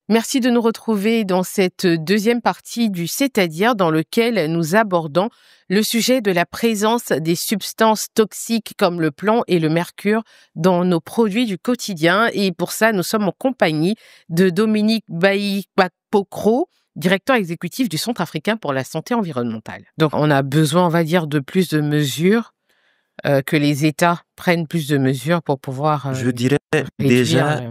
Merci de nous retrouver dans cette deuxième partie du C'est-à-dire dans lequel nous abordons le sujet de la présence des substances toxiques comme le plomb et le mercure dans nos produits du quotidien. Et pour ça, nous sommes en compagnie de Dominique Bailly-Pokro, directeur exécutif du Centre africain pour la santé environnementale. Donc, on a besoin, on va dire, de plus de mesures, que les États prennent plus de mesures pour pouvoir Je dirais réduire, déjà,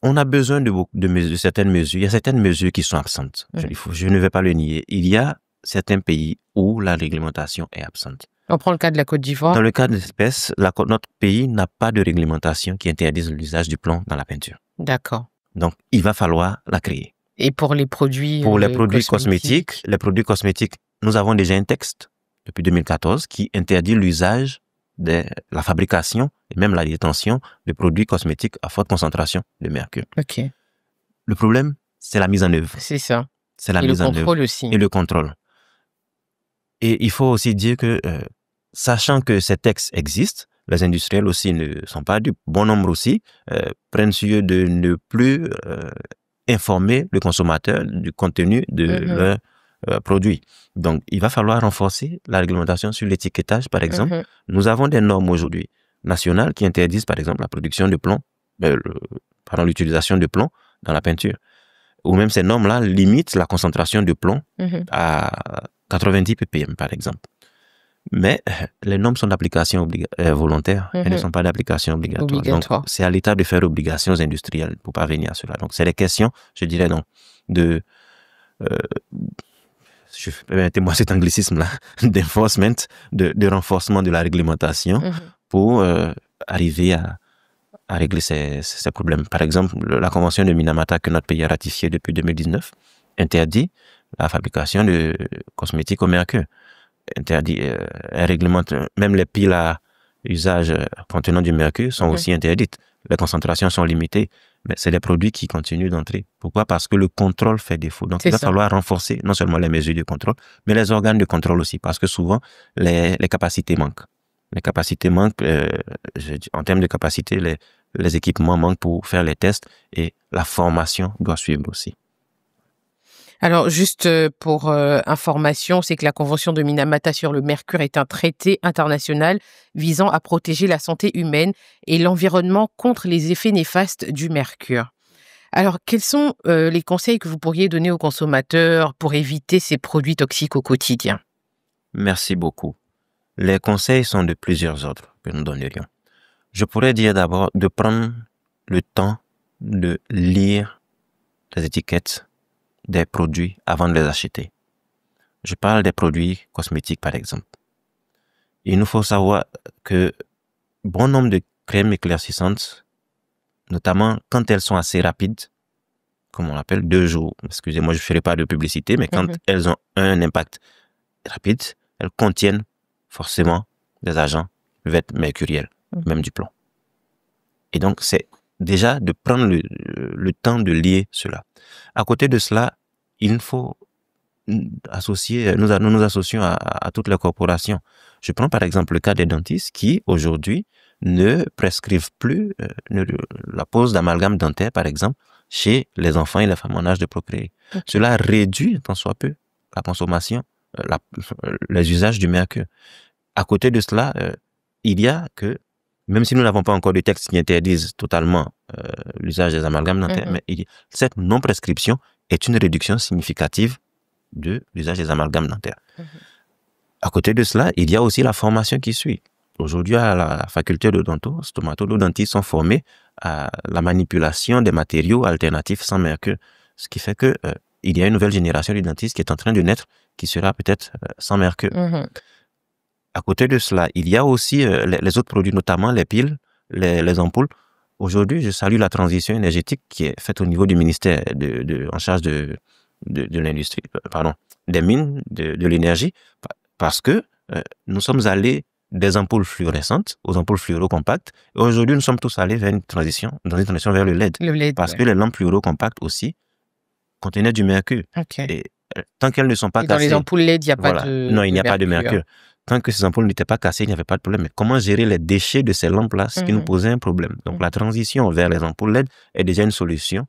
on a besoin de certaines mesures. Il y a certaines mesures qui sont absentes. Je ne vais pas le nier. Il y a certains pays où la réglementation est absente. On prend le cas de la Côte d'Ivoire. Dans le cas de l'espèce, notre pays n'a pas de réglementation qui interdise l'usage du plomb dans la peinture. D'accord. Donc, il va falloir la créer. Et pour les produits Pour les produits cosmétiques, nous avons déjà un texte depuis 2014 qui interdit l'usage de la fabrication et même la détention de produits cosmétiques à forte concentration de mercure. Ok. Le problème, c'est la mise en œuvre. C'est ça. C'est la mise en œuvre. Et le contrôle aussi. Et le contrôle. Et il faut aussi dire que, sachant que ces textes existent, les industriels aussi ne sont pas dupes. Bon nombre aussi prennent sur de ne plus informer le consommateur du contenu de leur produit. Donc, il va falloir renforcer la réglementation sur l'étiquetage, par exemple. Nous avons des normes aujourd'hui nationales qui interdisent, par exemple, la production de plomb, l'utilisation de plomb dans la peinture. Ou même ces normes-là limitent la concentration de plomb à 90 ppm, par exemple. Mais les normes sont d'application volontaire, elles ne sont pas d'application obligatoire. Donc, c'est à l'État de faire obligation aux industriels pour parvenir à cela. Donc, c'est des questions, je dirais, donc, permettez-moi cet anglicisme-là, d'enforcement, de renforcement de la réglementation pour arriver à régler ces problèmes. Par exemple, la convention de Minamata que notre pays a ratifiée depuis 2019 interdit la fabrication de cosmétiques au mercure. Interdit, elle réglemente même les piles à usage contenant du mercure sont aussi interdites. Les concentrations sont limitées, mais c'est des produits qui continuent d'entrer. Pourquoi? Parce que le contrôle fait défaut. Donc, il va falloir renforcer non seulement les mesures de contrôle, mais les organes de contrôle aussi, parce que souvent, les capacités manquent. Les capacités manquent, en termes de capacité, les équipements manquent pour faire les tests et la formation doit suivre aussi. Alors, juste pour information, c'est que la Convention de Minamata sur le mercure est un traité international visant à protéger la santé humaine et l'environnement contre les effets néfastes du mercure. Alors, quels sont les conseils que vous pourriez donner aux consommateurs pour éviter ces produits toxiques au quotidien? Merci beaucoup. Les conseils sont de plusieurs ordres que nous donnerions. Je pourrais dire d'abord de prendre le temps de lire les étiquettes des produits avant de les acheter. Je parle des produits cosmétiques, par exemple. Il nous faut savoir que bon nombre de crèmes éclaircissantes, notamment quand elles sont assez rapides, comme on l'appelle 2 jours, excusez-moi, je ne ferai pas de publicité, mais quand elles ont un impact rapide, elles contiennent forcément des agents qui peuvent être mercuriels, même du plomb. Et donc, c'est déjà de prendre le temps de lier cela. À côté de cela, il faut associer, nous nous associons à toutes les corporations. Je prends par exemple le cas des dentistes qui, aujourd'hui, ne prescrivent plus la pose d'amalgame dentaire, par exemple, chez les enfants et les femmes en âge de procréer. Cela réduit, tant soit peu, la consommation, les usages du mercure. À côté de cela, il y a que, même si nous n'avons pas encore de textes qui interdisent totalement l'usage des amalgames dentaires, mais cette non-prescription est une réduction significative de l'usage des amalgames dentaires. À côté de cela, il y a aussi la formation qui suit. Aujourd'hui, à la faculté d'odonto, stomato-dentistes sont formés à la manipulation des matériaux alternatifs sans mercure, ce qui fait que il y a une nouvelle génération de dentistes qui est en train de naître, qui sera peut-être sans mercure. À côté de cela, il y a aussi les autres produits, notamment les piles, les ampoules. Aujourd'hui, je salue la transition énergétique qui est faite au niveau du ministère en charge de l'industrie, des mines, de l'énergie, parce que nous sommes allés des ampoules fluorescentes aux ampoules fluorocompactes. Et aujourd'hui, nous sommes tous allés vers une transition vers le LED. Parce que les lampes fluorocompactes aussi contenaient du mercure. Et tant qu'elles ne sont pas cassées... Dans les ampoules LED, il n'y a pas de Non, il n'y a pas de mercure. Tant que ces ampoules n'étaient pas cassées, il n'y avait pas de problème. Mais comment gérer les déchets de ces lampes-là, ce qui nous posait un problème. Donc, la transition vers les ampoules LED est déjà une solution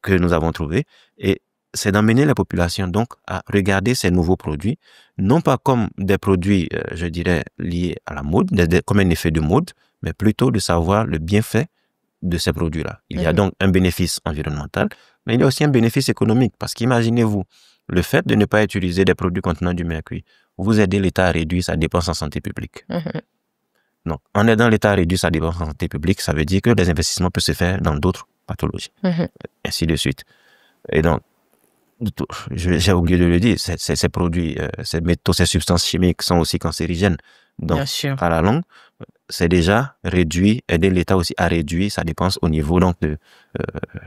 que nous avons trouvé. Et c'est d'amener la population donc à regarder ces nouveaux produits, non pas comme des produits, je dirais, liés à la mode, comme un effet de mode, mais plutôt de savoir le bienfait de ces produits-là. Il y a donc un bénéfice environnemental, mais il y a aussi un bénéfice économique. Parce qu'imaginez-vous, le fait de ne pas utiliser des produits contenant du mercure, vous aidez l'État à réduire sa dépense en santé publique. Donc, en aidant l'État à réduire sa dépense en santé publique, ça veut dire que les investissements peuvent se faire dans d'autres pathologies, ainsi de suite. Et donc, j'ai oublié de le dire, ces produits, ces métaux, ces substances chimiques sont aussi cancérigènes. Donc, à la longue, c'est déjà réduit, aider l'État aussi à réduire sa dépense au niveau donc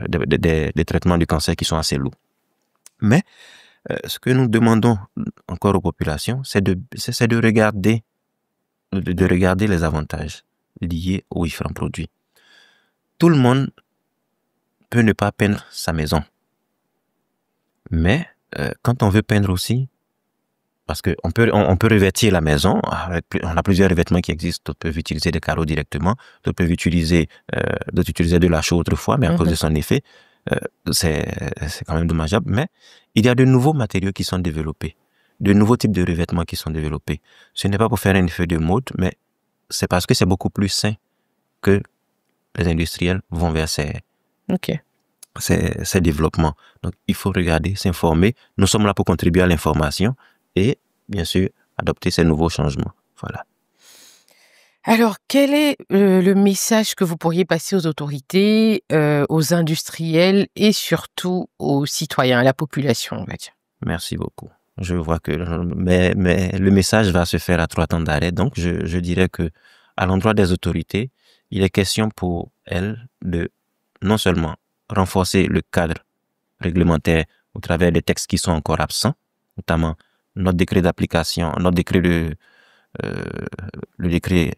des traitements du cancer qui sont assez lourds. Mais ce que nous demandons encore aux populations, c'est de regarder les avantages liés aux différents produits. Tout le monde peut ne pas peindre sa maison. Mais quand on veut peindre aussi, parce qu'on peut revêtir la maison, on a plusieurs revêtements qui existent, d'autres peuvent utiliser des carreaux directement, d'autres peuvent utiliser de la chaux autrefois, mais à cause de son effet, c'est quand même dommageable. Mais il y a de nouveaux matériaux qui sont développés, de nouveaux types de revêtements qui sont développés. Ce n'est pas pour faire un effet de mode, mais c'est parce que c'est beaucoup plus sain que les industriels vont vers ces développements. Donc, il faut regarder, s'informer. Nous sommes là pour contribuer à l'information et, bien sûr, adopter ces nouveaux changements. Voilà. Alors, quel est le message que vous pourriez passer aux autorités, aux industriels et surtout aux citoyens, à la population, on va dire? Merci beaucoup. Je vois que mais le message va se faire à 3 temps d'arrêt. Donc, je dirais que à l'endroit des autorités, il est question pour elles de non seulement renforcer le cadre réglementaire au travers des textes qui sont encore absents, notamment notre décret d'application, le décret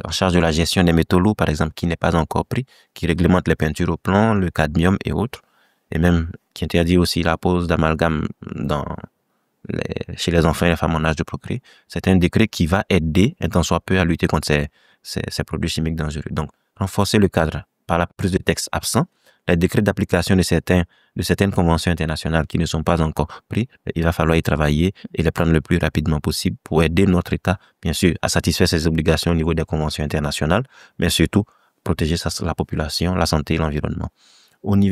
en charge de la gestion des métaux lourds, par exemple, qui n'est pas encore pris, qui réglemente les peintures au plomb, le cadmium et autres, et même qui interdit aussi la pose d'amalgame chez les enfants et les femmes en âge de procréer. C'est un décret qui va aider, un tant soit peu, à lutter contre ces produits chimiques dangereux. Donc, renforcer le cadre par la prise de textes absents, les décrets d'application de certaines conventions internationales qui ne sont pas encore pris, il va falloir y travailler et les prendre le plus rapidement possible pour aider notre État, bien sûr, à satisfaire ses obligations au niveau des conventions internationales, mais surtout protéger la population, la santé et l'environnement.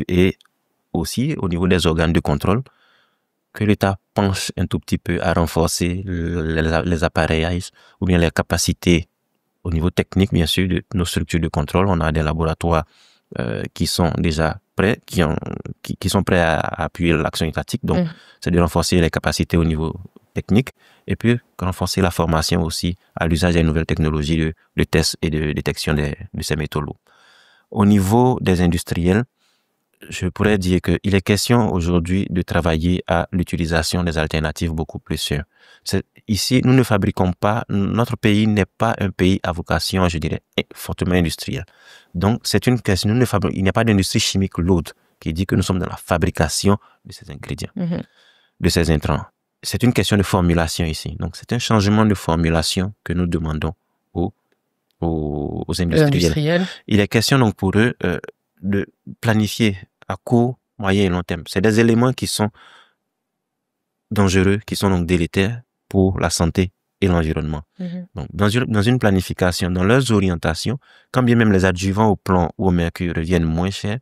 Et aussi, au niveau des organes de contrôle, que l'État penche un tout petit peu à renforcer les appareillages ou bien les capacités au niveau technique, bien sûr, de nos structures de contrôle. On a des laboratoires qui sont déjà prêts, qui sont prêts à appuyer l'action étatique. Donc, c'est de renforcer les capacités au niveau technique et puis renforcer la formation aussi à l'usage des nouvelles technologies de tests et de détection de ces métaux lourds. Au niveau des industriels, je pourrais dire qu'il est question aujourd'hui de travailler à l'utilisation des alternatives beaucoup plus sûres. Ici, nous ne fabriquons pas, notre pays n'est pas un pays à vocation, je dirais, fortement industrielle. Donc, c'est une question, il n'y a pas d'industrie chimique lourde qui dit que nous sommes dans la fabrication de ces ingrédients, de ces intrants. C'est une question de formulation ici. Donc, c'est un changement de formulation que nous demandons aux industriels. Il est question donc pour eux de planifier à court, moyen et long terme. C'est des éléments qui sont dangereux, qui sont donc délétères pour la santé et l'environnement. Donc, dans une planification, dans leurs orientations, quand bien même les adjuvants au plomb ou au mercure reviennent moins chers,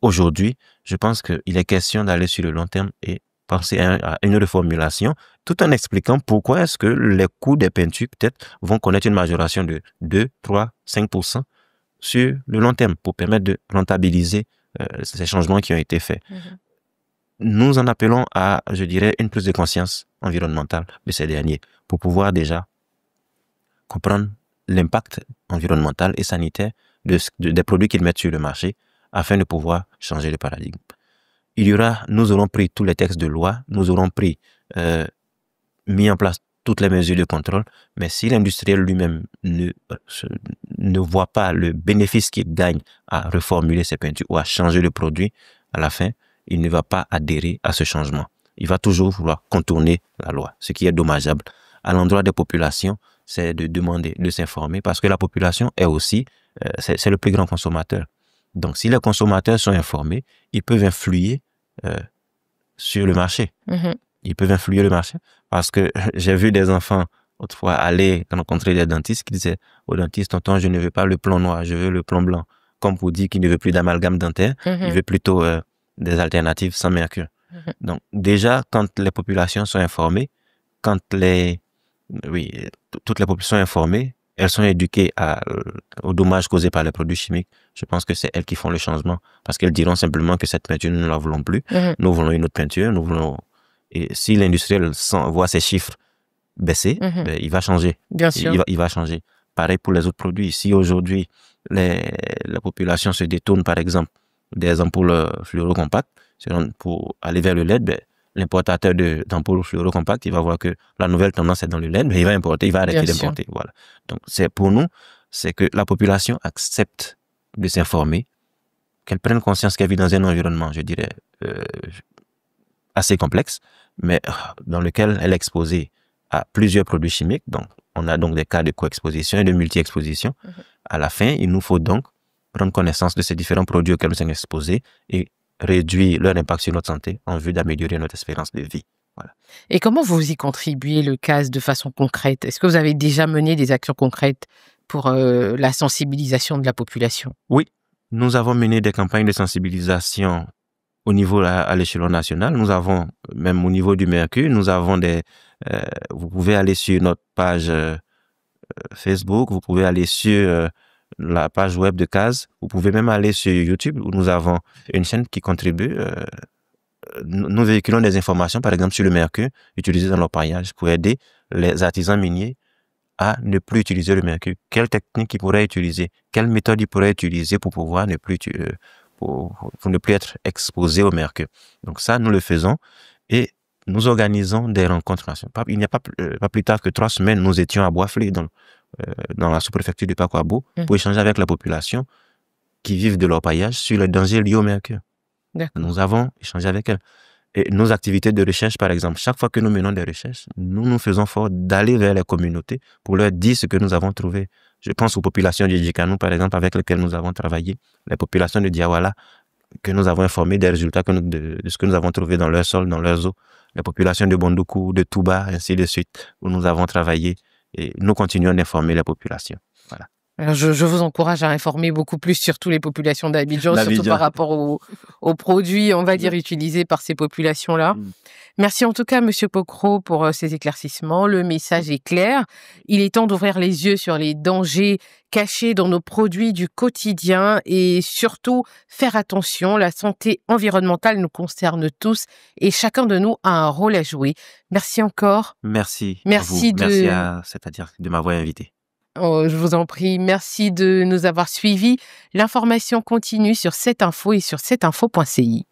aujourd'hui, je pense qu'il est question d'aller sur le long terme et penser à une reformulation, tout en expliquant pourquoi est-ce que les coûts des peintures peut-être vont connaître une majoration de 2, 3, 5% sur le long terme pour permettre de rentabiliser ces changements qui ont été faits. Nous en appelons à, je dirais, une prise de conscience environnementale de ces derniers pour pouvoir déjà comprendre l'impact environnemental et sanitaire des produits qu'ils mettent sur le marché afin de pouvoir changer le paradigme. Nous aurons pris tous les textes de loi, nous aurons mis en place toutes les mesures de contrôle, mais si l'industriel lui-même ne voit pas le bénéfice qu'il gagne à reformuler ses peintures ou à changer le produit, à la fin, il ne va pas adhérer à ce changement. Il va toujours vouloir contourner la loi, ce qui est dommageable. À l'endroit des populations, c'est de demander, de s'informer, parce que la population est aussi, c'est le plus grand consommateur. Donc, si les consommateurs sont informés, ils peuvent influer sur le marché. Ils peuvent influer le marché parce que j'ai vu des enfants autrefois aller rencontrer des dentistes qui disaient au dentiste, tonton, je ne veux pas le plomb noir, je veux le plomb blanc. Comme pour dire qu'il ne veut plus d'amalgame dentaire, il veut plutôt des alternatives sans mercure. Donc, déjà, quand les populations sont informées, toutes les populations sont informées, elles sont éduquées aux dommages causés par les produits chimiques. Je pense que c'est elles qui font le changement parce qu'elles diront simplement que cette peinture, nous ne la voulons plus. Nous voulons une autre peinture, et si l'industriel voit ces chiffres baisser, ben, il va changer. Bien sûr. Il va changer. Pareil pour les autres produits. Si aujourd'hui, la population se détourne, par exemple, des ampoules fluorocompactes pour aller vers le LED, ben, l'importateur d'ampoules fluorocompactes, il va voir que la nouvelle tendance est dans le LED, mais il va importer, il va arrêter d'importer. Voilà. Donc, pour nous, c'est que la population accepte de s'informer, qu'elle prenne conscience qu'elle vit dans un environnement, je dirais, assez complexe, mais dans lequel elle est exposée à plusieurs produits chimiques. Donc, on a donc des cas de co-exposition et de multi-exposition. À la fin, il nous faut donc prendre connaissance de ces différents produits auxquels nous sommes exposés et réduire leur impact sur notre santé en vue d'améliorer notre espérance de vie. Voilà. Et comment vous y contribuez, le CAS, de façon concrète? Est-ce que vous avez déjà mené des actions concrètes pour la sensibilisation de la population? Oui, nous avons mené des campagnes de sensibilisation au niveau à l'échelon national. Nous avons, même au niveau du mercure, nous avons vous pouvez aller sur notre page Facebook, vous pouvez aller sur la page web de CAS, vous pouvez même aller sur YouTube où nous avons une chaîne qui contribue. Nous véhiculons des informations, par exemple, sur le mercure utilisé dans l'orpaillage pour aider les artisans miniers à ne plus utiliser le mercure. Quelle technique ils pourraient utiliser? Quelle méthode ils pourraient utiliser pour pouvoir pour ne plus être exposés au mercure. Donc ça, nous le faisons et nous organisons des rencontres nationales. Il n'y a pas plus tard que 3 semaines, nous étions à Boisflé, dans la sous-préfecture du Pakwabo, pour échanger avec la population qui vivent de l'orpaillage sur les dangers liés au mercure. Nous avons échangé avec elles. Et nos activités de recherche, par exemple, chaque fois que nous menons des recherches, nous faisons fort d'aller vers les communautés pour leur dire ce que nous avons trouvé. Je pense aux populations de Djikanou, par exemple, avec lesquelles nous avons travaillé, les populations de Diawala, que nous avons informées des résultats de ce que nous avons trouvé dans leur sol, dans leurs eaux, les populations de Bondoukou, de Touba, ainsi de suite, où nous avons travaillé, et nous continuons d'informer les populations. Voilà. Alors je vous encourage à informer beaucoup plus, surtout les populations d'Abidjan, surtout par rapport aux produits, on va dire, utilisés par ces populations-là. Merci en tout cas, Monsieur Pokro, pour ces éclaircissements. Le message est clair. Il est temps d'ouvrir les yeux sur les dangers cachés dans nos produits du quotidien et surtout faire attention. La santé environnementale nous concerne tous et chacun de nous a un rôle à jouer. Merci encore. Merci. Merci de m'avoir invité. Oh, je vous en prie. Merci de nous avoir suivis. L'information continue sur cette info et sur cetteinfo.ci.